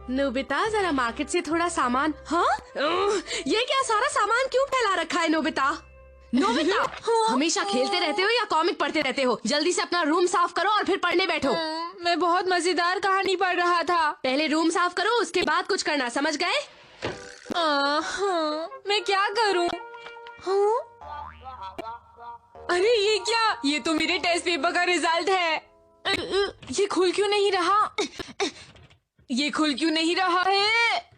Nobita जरा market से थोड़ा सामान। हाँ, ये क्या सारा सामान क्यों फैला रखा है नोबिता? नोबिता, हमेशा खेलते रहते हो या कॉमिक पढ़ते रहते हो? जल्दी से अपना रूम साफ करो और फिर पढ़ने बैठो। मैं बहुत मजेदार कहानी पढ़ रहा था। पहले रूम साफ करो, उसके बाद कुछ करना, समझ गए? मैं क्या करूं? अरे ये क्या? ये तो मेरे टेस्ट पेपर का रिजल्ट है। ये खुल क्यों नहीं रहा? ये खुल क्यों नहीं रहा है?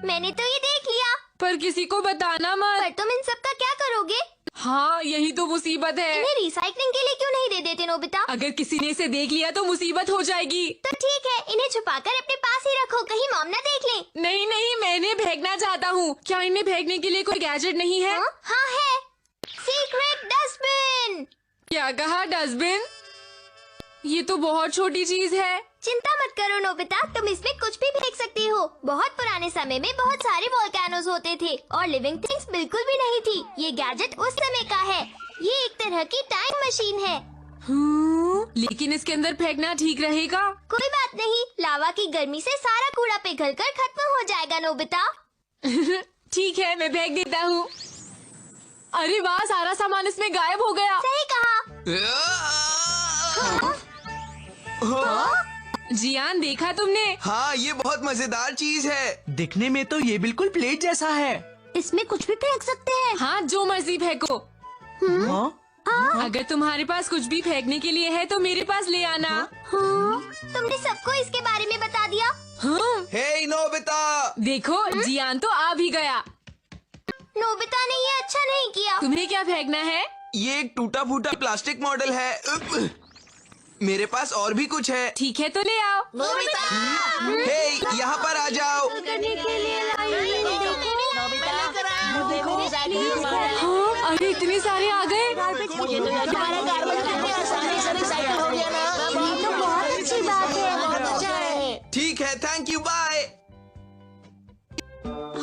मैंने तो ये देख लिया। पर किसी को बताना मत। पर तुम इन सब का क्या करोगे? हाँ, यही तो मुसीबत है। इन्हें रिसाइकलिंग के लिए क्यों नहीं दे देते नोबिता? अगर किसी ने इसे देख लिया तो मुसीबत हो जाएगी। तो ठीक है, इन्हें छुपाकर अपने पास ही रखो, कहीं मॉम न देख ले। नहीं नहीं, मैं इन्हें फेंकना चाहता हूँ। क्या इन्हें फेंकने के लिए कोई गैजेट नहीं है? हाँ है, सीक्रेट डस्टबिन। क्या कहा? डस्टबिन? ये तो बहुत छोटी चीज है। चिंता मत करो नोबिता, तुम इसमें कुछ भी फेंक सकती हो। बहुत पुराने समय में बहुत सारे वोल्केनोज होते थे और लिविंग थिंग्स बिल्कुल भी नहीं थी। ये गैजेट उस समय का है। ये एक तरह की टाइम मशीन है। लेकिन इसके अंदर फेंकना ठीक रहेगा? कोई बात नहीं, लावा की गर्मी से सारा कूड़ा पिघलकर खत्म हो जाएगा नोबिता। ठीक है, मैं फेंक देता हूँ। अरे वाह, सारा सामान इसमें गायब हो गया। सही कहा। जियान, देखा तुमने? हाँ, ये बहुत मजेदार चीज है। दिखने में तो ये बिल्कुल प्लेट जैसा है। इसमें कुछ भी फेंक सकते हैं। हाँ, जो मर्जी फेंको। हाँ? अगर तुम्हारे पास कुछ भी फेंकने के लिए है तो मेरे पास ले आना। तुमने सबको इसके बारे में बता दिया? हाँ, हे नोबिता, देखो जियान तो आ भी गया। नोबिता ने ये अच्छा नहीं किया। तुम्हें क्या फेंकना है? ये एक टूटा फूटा प्लास्टिक मॉडल है। मेरे पास और भी कुछ है। ठीक है, तो ले आओ। हे, यहाँ पर आ जाओ। हाँ, अरे इतने सारे आ गए। ठीक है, थैंक यू, बाय।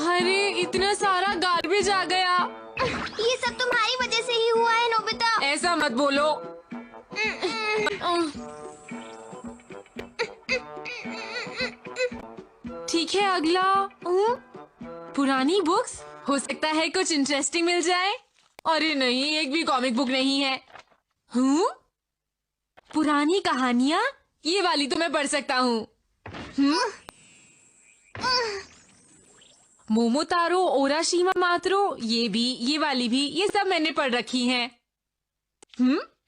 अरे इतना सारा गार्बेज आ गया। ये सब तुम्हारी वजह से ही हुआ है नोबिता। ऐसा मत बोलो। ठीक है, अगला। पुरानी बुक्स, हो सकता है कुछ इंटरेस्टिंग मिल जाए। अरे नहीं, एक भी कॉमिक बुक नहीं है। पुरानी कहानियाँ, ये वाली तो मैं पढ़ सकता हूँ। मोमोतारो ओराशिमा मात्रो, ये वाली भी, ये सब मैंने पढ़ रखी हैं।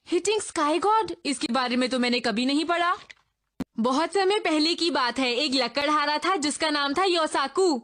हिटिंग स्काई गॉड, इसके बारे में तो मैंने कभी नहीं पढ़ा। बहुत समय पहले की बात है, एक लकड़हारा था जिसका नाम था योसाकू।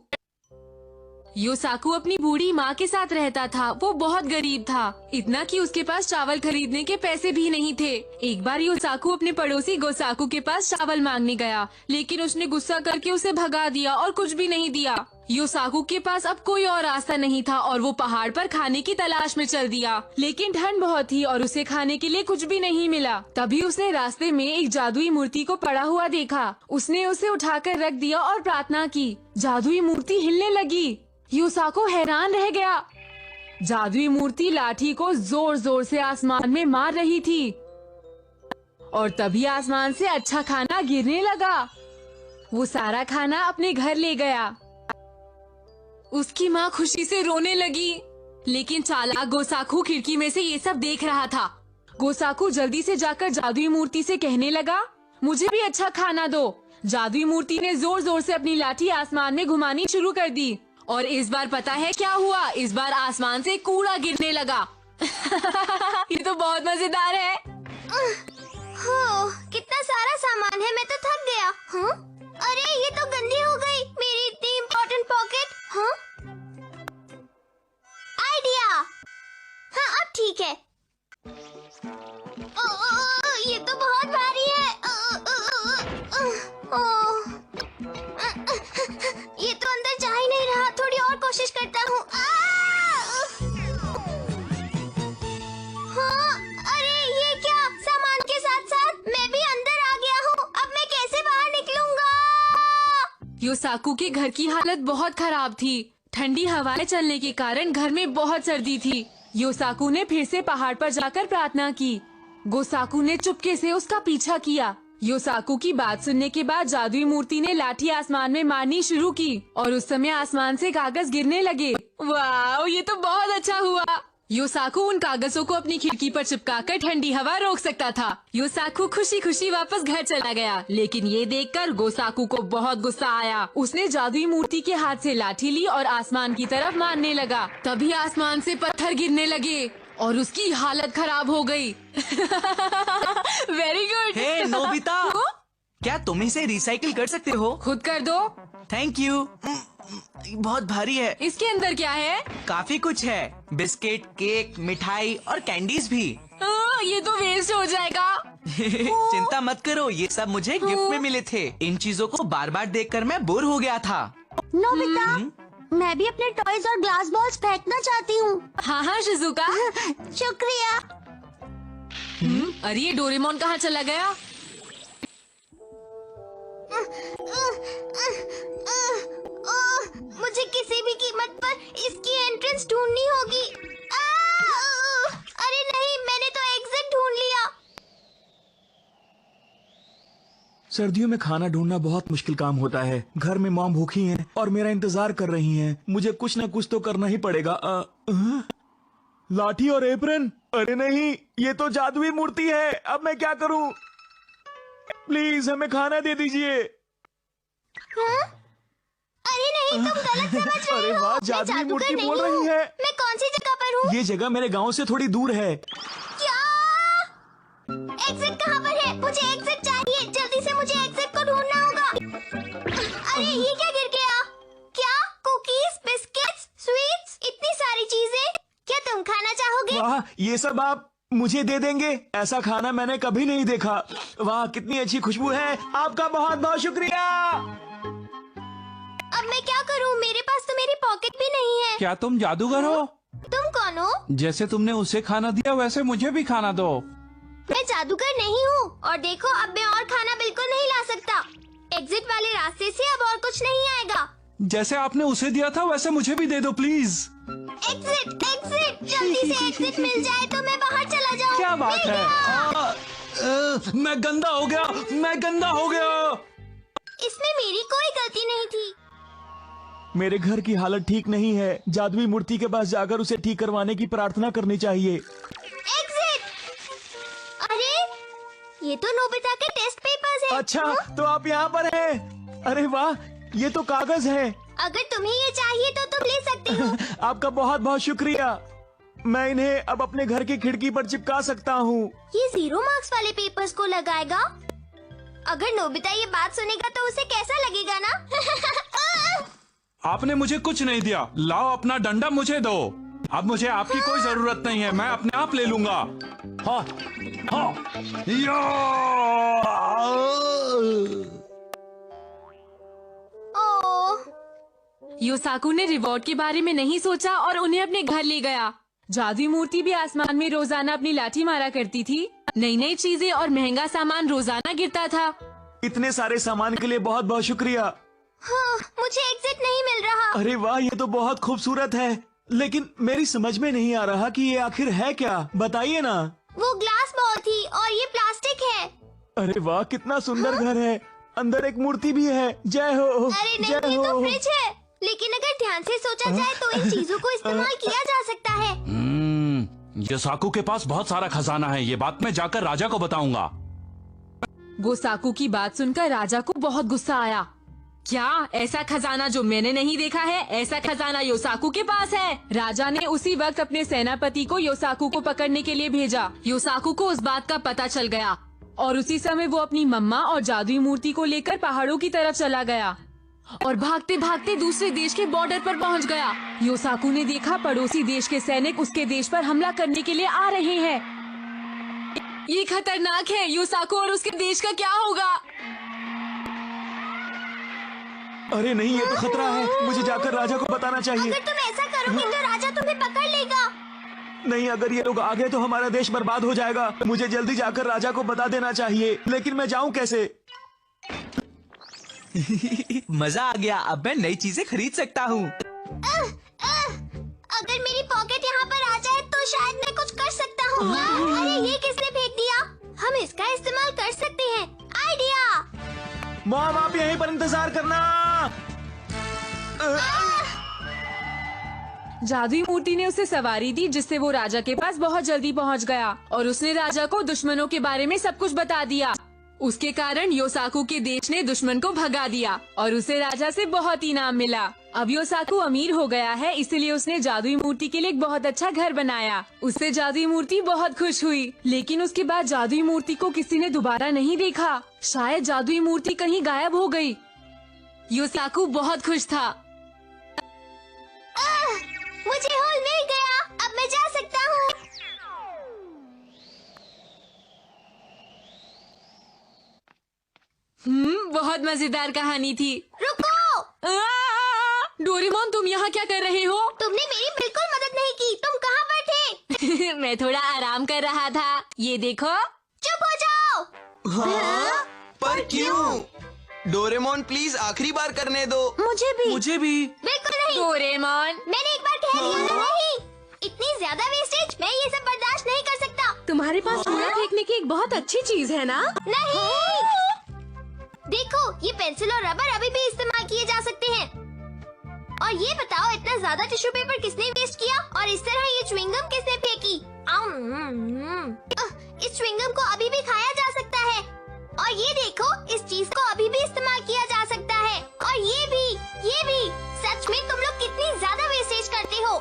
योसाकू अपनी बूढ़ी माँ के साथ रहता था। वो बहुत गरीब था, इतना कि उसके पास चावल खरीदने के पैसे भी नहीं थे। एक बार योसाकू अपने पड़ोसी गोसाकू के पास चावल मांगने गया, लेकिन उसने गुस्सा करके उसे भगा दिया और कुछ भी नहीं दिया। योसाकू के पास अब कोई और रास्ता नहीं था और वो पहाड़ पर खाने की तलाश में चल दिया, लेकिन ठंड बहुत थी और उसे खाने के लिए कुछ भी नहीं मिला। तभी उसने रास्ते में एक जादुई मूर्ति को पड़ा हुआ देखा। उसने उसे उठाकर रख दिया और प्रार्थना की। जादुई मूर्ति हिलने लगी। योसाकू हैरान रह गया। जादुई मूर्ति लाठी को जोर जोर से आसमान में मार रही थी और तभी आसमान से अच्छा खाना गिरने लगा। वो सारा खाना अपने घर ले गया। उसकी माँ खुशी से रोने लगी, लेकिन चालाक गोसाकू खिड़की में से ये सब देख रहा था। गोसाकू जल्दी से जाकर जादुई मूर्ति से कहने लगा, मुझे भी अच्छा खाना दो। जादुई मूर्ति ने जोर जोर से अपनी लाठी आसमान में घुमानी शुरू कर दी और इस बार पता है क्या हुआ? इस बार आसमान से कूड़ा गिरने लगा। ये तो बहुत मजेदार है। कितना सारा सामान है, मैं तो थक गया। अरे ये तो गंदी हो गई, मेरी इतनी इम्पोर्टेंट पॉकेट। आइडिया। हाँ, अब ठीक है। ये तो बहुत भारी है। ये तो अंदर जा ही नहीं रहा, थोड़ी और कोशिश करता हूँ। हाँ, अरे ये क्या? सामान के साथ साथ मैं भी अंदर आ गया हूँ। अब मैं कैसे बाहर निकलूंगा? योसाकू के घर की हालत बहुत खराब थी। ठंडी हवाएं चलने के कारण घर में बहुत सर्दी थी। योसाकू ने फिर से पहाड़ पर जाकर प्रार्थना की। गोसाकू ने चुपके से उसका पीछा किया। योसाकू की बात सुनने के बाद जादुई मूर्ति ने लाठी आसमान में मारनी शुरू की और उस समय आसमान से कागज गिरने लगे। वाह, ये तो बहुत अच्छा हुआ। योसाकू उन कागजों को अपनी खिड़की पर चिपकाकर ठंडी हवा रोक सकता था। योसाकू खुशी खुशी वापस घर चला गया, लेकिन ये देखकर गोसाकू को बहुत गुस्सा आया। उसने जादुई मूर्ति के हाथ से लाठी ली और आसमान की तरफ मारने लगा। तभी आसमान से पत्थर गिरने लगे और उसकी हालत खराब हो गई। Very good. हे नोबिता, क्या तुम इसे रिसाइकिल कर सकते हो? खुद कर दो। Thank you. बहुत भारी है। इसके अंदर क्या है? काफी कुछ है, बिस्किट, केक, मिठाई और कैंडीज भी। ये तो वेस्ट हो जाएगा। चिंता मत करो, ये सब मुझे गिफ्ट में मिले थे। इन चीजों को बार बार देखकर मैं बोर हो गया था। नोबिता, मैं भी अपने टॉयज और ग्लास बॉल्स फेंकना चाहती हूँ। हाँ हाँ शिजुका। शुक्रिया। अरे ये डोरेमोन कहाँ चला गया? मुझे किसी भी कीमत पर इसकी एंट्रेंस ढूंढनी होगी। अरे नहीं, मैंने तो एग्जिट ढूंढ लिया। सर्दियों में खाना ढूंढना बहुत मुश्किल काम होता है। घर में मॉम भूखी हैं और मेरा इंतजार कर रही हैं। मुझे कुछ न कुछ तो करना ही पड़ेगा। लाठी और एप्रन? अरे नहीं, ये तो जादुई मूर्ति है। अब मैं क्या करूं? प्लीज हमें खाना दे दीजिए। अरे नहीं, तुम गलत समझ रहे हो। अरे वाह, मैं जादुई जादूगर मूर्ति नहीं बोल रही हूँ। है। मैं कौन सी जगह पर हूँ? ये जगह मेरे गांव से थोड़ी दूर है। क्या? एग्जिट कहाँ पर है? मुझे एग्जिट चाहिए। जल्दी से मुझे एग्जिट को ढूंढना होगा। अरे ये क्या गिर गया? क्या? कुकीज, बिस्किट्स, स्वीट्स, इतनी सारी चीजें। क्या तुम खाना चाहोगे? वाह, ये सब आप मुझे दे देंगे? ऐसा खाना मैंने कभी नहीं देखा। वाह, कितनी अच्छी खुशबू है। आपका बहुत बहुत शुक्रिया। अब मैं क्या करूँ? मेरे पास तो मेरी पॉकेट भी नहीं है। क्या तुम जादूगर हो? तुम कौन हो? जैसे तुमने उसे खाना दिया वैसे मुझे भी खाना दो। मैं जादूगर नहीं हूँ। और देखो, अब मैं और खाना बिल्कुल नहीं ला सकता। एग्जिट वाले रास्ते से अब और कुछ नहीं आएगा। जैसे आपने उसे दिया था वैसे मुझे भी दे दो प्लीज। एग्जिट, एग्जिट, जल्दी से एग्जिट मिल जाए तो मैं बाहर चला जाऊँ। क्या बात मिल है? गया। मैं गंदा हो गया, मैं गंदा हो गया। इसमें मेरी कोई गलती नहीं थी। मेरे घर की हालत ठीक नहीं है। जादुई मूर्ति के पास जाकर उसे ठीक करवाने की प्रार्थना करनी चाहिए। एग्जिट! अरे ये तो नोबिता के टेस्ट पेपर्स हैं। अच्छा, तो आप यहाँ पर हैं। अरे वाह, ये तो कागज है। अगर तुम्हें ये चाहिए तो तुम ले सकती हो। आपका बहुत बहुत शुक्रिया। मैं इन्हें अब अपने घर की खिड़की पर चिपका सकता हूँ। ये 0 मार्क्स वाले पेपर्स को लगाएगा। अगर नोबिता ये बात सुनेगा तो उसे कैसा लगेगा ना? आपने मुझे कुछ नहीं दिया। लाओ अपना डंडा मुझे दो। अब मुझे आपकी कोई जरूरत नहीं है, मैं अपने आप ले लूंगा। हाँ, हाँ, या! ओह, योसाकू ने रिवॉर्ड के बारे में नहीं सोचा और उन्हें अपने घर ले गया। जादुई मूर्ति भी आसमान में रोजाना अपनी लाठी मारा करती थी। नई नई चीजें और महंगा सामान रोजाना गिरता था। इतने सारे सामान के लिए बहुत बहुत शुक्रिया। हाँ, मुझे एग्जिट नहीं मिल रहा। अरे वाह, ये तो बहुत खूबसूरत है, लेकिन मेरी समझ में नहीं आ रहा कि ये आखिर है क्या। बताइए ना। वो ग्लास बॉल थी और ये प्लास्टिक है। अरे वाह, कितना सुंदर घर है। अंदर एक मूर्ति भी है। जय हो, अरे नहीं, जय ये तो हो। फ्रिज है। लेकिन अगर ध्यान से सोचा जाए तो इन चीजों को इस्तेमाल किया जा सकता है। योसाकू के पास बहुत सारा खजाना है। ये बात मैं जाकर राजा को बताऊंगा। गोसाकू की बात सुनकर राजा को बहुत गुस्सा आया। क्या ऐसा खजाना जो मैंने नहीं देखा है? ऐसा खजाना योसाकू के पास है। राजा ने उसी वक्त अपने सेनापति को योसाकू को पकड़ने के लिए भेजा। योसाकू को उस बात का पता चल गया और उसी समय वो अपनी मम्मा और जादुई मूर्ति को लेकर पहाड़ों की तरफ चला गया और भागते भागते दूसरे देश के बॉर्डर पर पहुंच गया। योसाकू ने देखा पड़ोसी देश के सैनिक उसके देश पर हमला करने के लिए आ रहे हैं। ये खतरनाक है। योसाकू और उसके देश का क्या होगा? अरे नहीं, ये तो खतरा है। मुझे जाकर राजा को बताना चाहिए। अगर तुम ऐसा करोगे तो राजा तुम्हें पकड़ लेगा। नहीं, अगर ये लोग आ गए तो हमारा देश बर्बाद हो जाएगा। मुझे जल्दी जाकर राजा को बता देना चाहिए, लेकिन मैं जाऊं कैसे? मजा आ गया। अब मैं नई चीजें खरीद सकता हूँ। अगर मेरी पॉकेट यहाँ पर आ जाए तो शायद मैं कुछ कर सकता हूँ। अरे ये किसने फेंक दिया? हम इसका इस्तेमाल कर सकते हैं। आइडिया। मॉम आप यहीं पर इंतजार करना। जादुई मूर्ति ने उसे सवारी दी जिससे वो राजा के पास बहुत जल्दी पहुंच गया और उसने राजा को दुश्मनों के बारे में सब कुछ बता दिया। उसके कारण योसाकू के देश ने दुश्मन को भगा दिया और उसे राजा से बहुत इनाम मिला। अब योसाकू अमीर हो गया है, इसलिए उसने जादुई मूर्ति के लिए एक बहुत अच्छा घर बनाया। उससे जादुई मूर्ति बहुत खुश हुई, लेकिन उसके बाद जादुई मूर्ति को किसी ने दोबारा नहीं देखा। शायद जादुई मूर्ति कहीं गायब हो गई। योसाकू बहुत खुश था। मुझे हॉल मिल गया, अब मैं जा सकता हूँ। बहुत मजेदार कहानी थी। रुको! डोरेमोन तुम यहाँ क्या कर रहे हो? तुमने मेरी बिल्कुल मदद नहीं की। तुम कहाँ पर थे? मैं थोड़ा आराम कर रहा था। ये देखो। चुप हो जाओ। हाँ? पर क्यों? डोरेमोन प्लीज आखिरी बार करने दो। मुझे भी। बिल्कुल नहीं। डोरेमोन मैंने एक बार कह दिया ना, नहीं। इतनी ज्यादा वेस्टेज, मैं ये सब बर्दाश्त नहीं कर सकता। तुम्हारे पास कूड़ा फेंकने की एक बहुत अच्छी चीज है ना? नहीं। देखो, ये पेंसिल और रबर अभी भी इस्तेमाल किए जा सकते हैं। और ये बताओ, इतना ज्यादा टिश्यू पेपर किसने वेस्ट किया? और इस तरह ये च्युइंगम किसने फेंकी? इस च्युइंगम को अभी भी खाया जा सकता है। और ये देखो, इस चीज को अभी भी इस्तेमाल किया जा सकता है। और ये भी। सच में तुम लोग कितनी ज्यादा वेस्टेज करते हो।